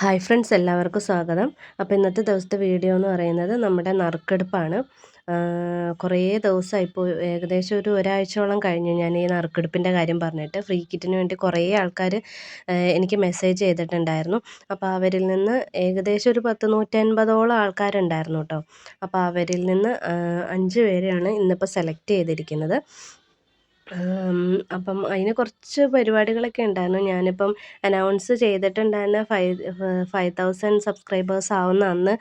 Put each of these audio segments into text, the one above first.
Hi friends, എല്ലാവർക്കും സ്വാഗതം. അപ്പോൾ ഇന്നത്തെ ദിവസത്തെ വീഡിയോ എന്ന് പറയുന്നത് നമ്മുടെ നറുക്കെടുപ്പാണ്. കുറേ ദിവസമായി, ഇപ്പോൾ ഏകദേശം ഒരാഴ്ചയോളം കഴിഞ്ഞു ഞാൻ ഈ നറുക്കെടുപ്പിൻ്റെ കാര്യം പറഞ്ഞിട്ട്. ഫ്രീ കിറ്റിന് വേണ്ടി കുറേ ആൾക്കാർ എനിക്ക് മെസ്സേജ് ചെയ്തിട്ടുണ്ടായിരുന്നു. അപ്പോൾ അവരിൽ നിന്ന് ഏകദേശം ഒരു 150-150ഓളം ആൾക്കാരുണ്ടായിരുന്നു കേട്ടോ. അപ്പോൾ അവരിൽ നിന്ന് 5 പേരെയാണ് ഇന്നിപ്പോൾ സെലക്ട് ചെയ്തിരിക്കുന്നത്. അപ്പം അതിന് കുറച്ച് പരിപാടികളൊക്കെ ഉണ്ടായിരുന്നു. ഞാനിപ്പം അനൗൺസ് ചെയ്തിട്ടുണ്ടായിരുന്ന 5000 സബ്സ്ക്രൈബേഴ്സ് ആവുന്ന അന്ന്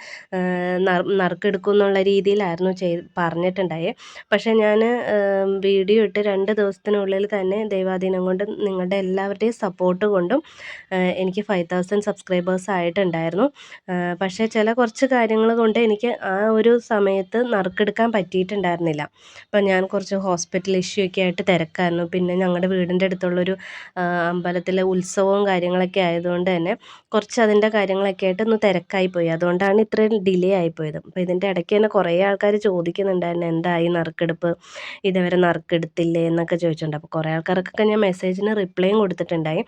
നറുക്കെടുക്കും എന്നുള്ള രീതിയിലായിരുന്നു പറഞ്ഞിട്ടുണ്ടായേ. പക്ഷേ ഞാൻ വീഡിയോ ഇട്ട് 2 ദിവസത്തിനുള്ളിൽ തന്നെ ദൈവാധീനം കൊണ്ടും നിങ്ങളുടെ എല്ലാവരുടെയും സപ്പോർട്ട് കൊണ്ടും എനിക്ക് 5000 സബ്സ്ക്രൈബേഴ്സ് ആയിട്ടുണ്ടായിരുന്നു. പക്ഷേ കുറച്ച് കാര്യങ്ങൾ കൊണ്ട് എനിക്ക് ആ ഒരു സമയത്ത് നറുക്കെടുക്കാൻ പറ്റിയിട്ടുണ്ടായിരുന്നില്ല. അപ്പം ഞാൻ കുറച്ച് ഹോസ്പിറ്റൽ ഇഷ്യൂ ഒക്കെ ആയിട്ട് തിരക്കായിരുന്നു. പിന്നെ ഞങ്ങളുടെ വീടിൻ്റെ അടുത്തുള്ളൊരു അമ്പലത്തിലെ ഉത്സവവും കാര്യങ്ങളൊക്കെ ആയതുകൊണ്ട് തന്നെ കുറച്ച് അതിൻ്റെ കാര്യങ്ങളൊക്കെ ആയിട്ട് ഒന്ന് തിരക്കായി പോയി. അതുകൊണ്ടാണ് ഇത്രയും ഡിലേ ആയിപ്പോയത്. അപ്പോൾ ഇതിൻ്റെ ഇടയ്ക്ക് തന്നെ കുറേ ആൾക്കാർ ചോദിക്കുന്നുണ്ടായിരുന്നു, എന്തായി നറുക്കെടുപ്പ്, ഇതുവരെ നറുക്കെടുത്തില്ലേ എന്നൊക്കെ ചോദിച്ചിട്ടുണ്ട്. അപ്പോൾ കുറേ ആൾക്കാർക്കൊക്കെ ഞാൻ മെസ്സേജിന് റിപ്ലൈയും കൊടുത്തിട്ടുണ്ടായി.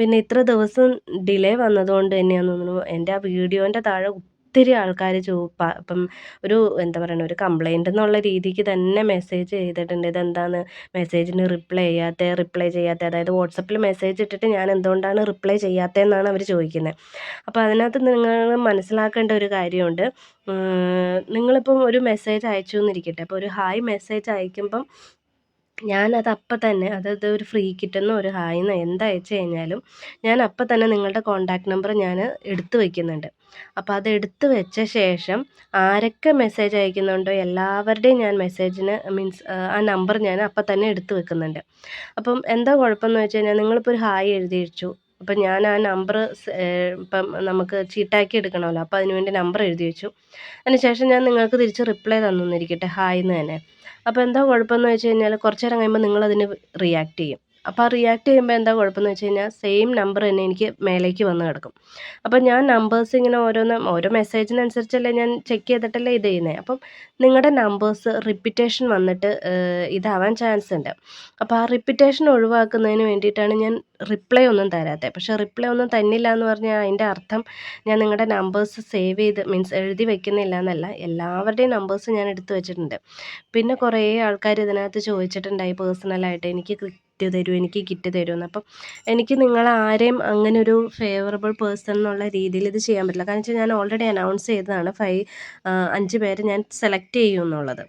പിന്നെ ഇത്ര ദിവസം ഡിലേ വന്നതുകൊണ്ട് തന്നെയാണെന്ന് തോന്നുന്നു എൻ്റെ ആ വീഡിയോൻ്റെ താഴെ ഒത്തിരി ആൾക്കാർ ഇപ്പം ഒരു എന്താ പറയുക, ഒരു കംപ്ലയിൻ്റ് എന്നുള്ള രീതിക്ക് തന്നെ മെസ്സേജ് ചെയ്തിട്ടുണ്ട്. ഇതെന്താണ് മെസ്സേജിന് റിപ്ലൈ ചെയ്യാത്ത, അതായത് വാട്സപ്പിൽ മെസ്സേജ് ഇട്ടിട്ട് ഞാൻ എന്തുകൊണ്ടാണ് റിപ്ലൈ ചെയ്യാത്തതെന്നാണ് അവർ ചോദിക്കുന്നത്. അപ്പോൾ അതിനകത്ത് നിങ്ങൾ മനസ്സിലാക്കേണ്ട ഒരു കാര്യമുണ്ട്. നിങ്ങളിപ്പം ഒരു മെസ്സേജ് അയച്ചു എന്നിരിക്കട്ടെ, അപ്പോൾ ഒരു ഹായ് മെസ്സേജ് അയക്കുമ്പം ഞാനത് അപ്പം തന്നെ, അതായത് ഒരു ഫ്രീ കിറ്റെന്നോ ഒരു ഹായ്ന്നോ എന്തയച്ചു കഴിഞ്ഞാലും ഞാൻ അപ്പം തന്നെ നിങ്ങളുടെ കോൺടാക്റ്റ് നമ്പർ ഞാൻ എടുത്തു വയ്ക്കുന്നുണ്ട്. അപ്പോൾ അത് എടുത്തു വെച്ച ശേഷം ആരൊക്കെ മെസ്സേജ് അയക്കുന്നുണ്ടോ എല്ലാവരുടെയും ഞാൻ മെസ്സേജിന് ആ നമ്പർ ഞാൻ അപ്പം തന്നെ എടുത്തു വെക്കുന്നുണ്ട്. അപ്പം എന്താ കുഴപ്പമെന്ന് വെച്ച് കഴിഞ്ഞാൽ, നിങ്ങളിപ്പോൾ ഒരു ഹായ് എഴുതി വെച്ചു. അപ്പം ഞാൻ ആ നമ്പർ ഇപ്പം നമുക്ക് ചീട്ടാക്കി എടുക്കണമല്ലോ, അപ്പോൾ അതിനുവേണ്ടി നമ്പർ എഴുതി വെച്ചു. അതിനുശേഷം ഞാൻ നിങ്ങൾക്ക് തിരിച്ച് റിപ്ലൈ തന്നിരിക്കട്ടെ ഹായ് എന്ന് തന്നെ. അപ്പോൾ എന്താ കുഴപ്പമെന്ന് വെച്ച് കഴിഞ്ഞാൽ, കുറച്ച് നേരം കഴിയുമ്പോൾ നിങ്ങളതിന് റിയാക്ട് ചെയ്യും. അപ്പോൾ ആ റിയാക്ട് ചെയ്യുമ്പോൾ എന്താ കുഴപ്പമെന്ന് വെച്ച് കഴിഞ്ഞാൽ, സെയിം നമ്പർ തന്നെ എനിക്ക് മേലേക്ക് വന്ന് കിടക്കും. അപ്പോൾ ഞാൻ നമ്പേഴ്സ് ഇങ്ങനെ ഓരോ മെസ്സേജിനനുസരിച്ചല്ലേ ഞാൻ ചെക്ക് ചെയ്തിട്ടല്ലേ ഇത് ചെയ്യുന്നത്. അപ്പം നിങ്ങളുടെ നമ്പേഴ്സ് റിപ്പീറ്റേഷൻ വന്നിട്ട് ഇതാവാൻ ചാൻസ് ഉണ്ട്. അപ്പോൾ ആ റിപ്പീറ്റേഷൻ ഒഴിവാക്കുന്നതിന് വേണ്ടിയിട്ടാണ് ഞാൻ റിപ്ലൈ ഒന്നും തരാത്തത്. പക്ഷേ റിപ്ലൈ ഒന്നും തന്നില്ല എന്ന് പറഞ്ഞാൽ അതിൻ്റെ അർത്ഥം ഞാൻ നിങ്ങളുടെ നമ്പേഴ്സ് സേവ് ചെയ്ത് എഴുതി വെക്കുന്നില്ല എന്നല്ല. എല്ലാവരുടെയും നമ്പേഴ്സ് ഞാൻ എടുത്തു വെച്ചിട്ടുണ്ട്. പിന്നെ കുറേ ആൾക്കാർ ഇതിനകത്ത് ചോദിച്ചിട്ടുണ്ടായി പേഴ്സണലായിട്ട്, എനിക്ക് കിറ്റ് തരുമെന്ന്. അപ്പം എനിക്ക് നിങ്ങളാരെയും അങ്ങനെ ഒരു ഫേവറബിൾ പേഴ്സൺ എന്നുള്ള രീതിയിൽ ഇത് ചെയ്യാൻ പറ്റില്ല. കാരണം വെച്ചാൽ ഞാൻ ഓൾറെഡി അനൗൺസ് ചെയ്തതാണ് 5 പേരെ ഞാൻ സെലക്ട് ചെയ്യുമെന്നുള്ളത്.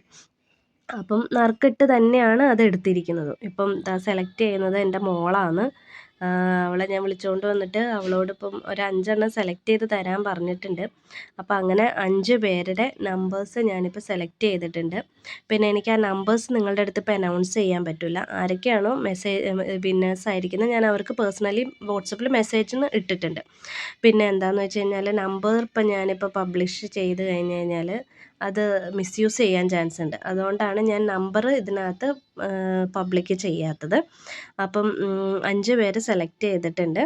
അപ്പം നറുക്കിട്ട് തന്നെയാണ് അത് എടുത്തിരിക്കുന്നത്. ഇപ്പം സെലക്ട് ചെയ്യുന്നത് എൻ്റെ മോളാണ്. അവളെ ഞാൻ വിളിച്ചുകൊണ്ട് വന്നിട്ട് അവളോടിപ്പം ഒരു 5 എണ്ണം സെലക്ട് ചെയ്ത് തരാൻ പറഞ്ഞിട്ടുണ്ട്. അപ്പം അങ്ങനെ 5 പേരുടെ നമ്പേഴ്സ് ഞാനിപ്പോൾ സെലക്ട് ചെയ്തിട്ടുണ്ട്. പിന്നെ എനിക്ക് ആ നമ്പേഴ്സ് നിങ്ങളുടെ അടുത്ത് ഇപ്പോൾ അനൗൺസ് ചെയ്യാൻ പറ്റില്ല. ആരൊക്കെയാണോ വിന്നേഴ്സ് ആയിരിക്കുന്നത് ഞാൻ അവർക്ക് പേഴ്സണലി വാട്സപ്പിൽ മെസ്സേജിന് ഇട്ടിട്ടുണ്ട്. പിന്നെ എന്താണെന്ന് വെച്ച് കഴിഞ്ഞാൽ, നമ്പർ ഇപ്പം ഞാനിപ്പോൾ പബ്ലിഷ് ചെയ്ത് കഴിഞ്ഞ് കഴിഞ്ഞാൽ അത് മിസ്യൂസ് ചെയ്യാൻ ചാൻസ് ഉണ്ട്. അതുകൊണ്ടാണ് ഞാൻ നമ്പർ ഇതിനകത്ത് പബ്ലിക് ചെയ്യാത്തത്. അപ്പം 5 പേര് സെലക്ട് ചെയ്തിട്ടുണ്ട്.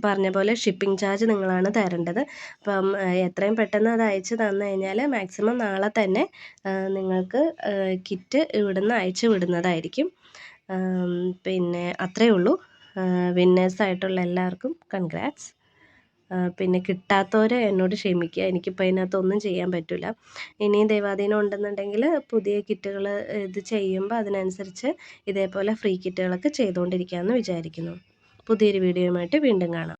പറഞ്ഞ പോലെ ഷിപ്പിംഗ് ചാർജ് നിങ്ങളാണ് തരേണ്ടത്. അപ്പം എത്രയും പെട്ടെന്ന് അത് അയച്ച് തന്നു കഴിഞ്ഞാൽ മാക്സിമം നാളെ തന്നെ നിങ്ങൾക്ക് കിറ്റ് ഇവിടുന്ന് അയച്ചു വിടുന്നതായിരിക്കും. പിന്നെ അത്രയേ ഉള്ളൂ. വിന്നേഴ്സായിട്ടുള്ള എല്ലാവർക്കും കൺഗ്രാറ്റ്സ്. പിന്നെ കിട്ടാത്തവർ എന്നോട് ക്ഷമിക്കുക, എനിക്കിപ്പോൾ അതിനകത്തൊന്നും ചെയ്യാൻ പറ്റില്ല. ഇനിയും ദൈവാധീനം ഉണ്ടെന്നുണ്ടെങ്കിൽ പുതിയ കിറ്റുകൾ ഇത് ചെയ്യുമ്പോൾ അതിനനുസരിച്ച് ഇതേപോലെ ഫ്രീ കിറ്റുകളൊക്കെ ചെയ്തുകൊണ്ടിരിക്കാമെന്ന് വിചാരിക്കുന്നു. പുതിയൊരു വീഡിയോയുമായിട്ട് വീണ്ടും കാണാം.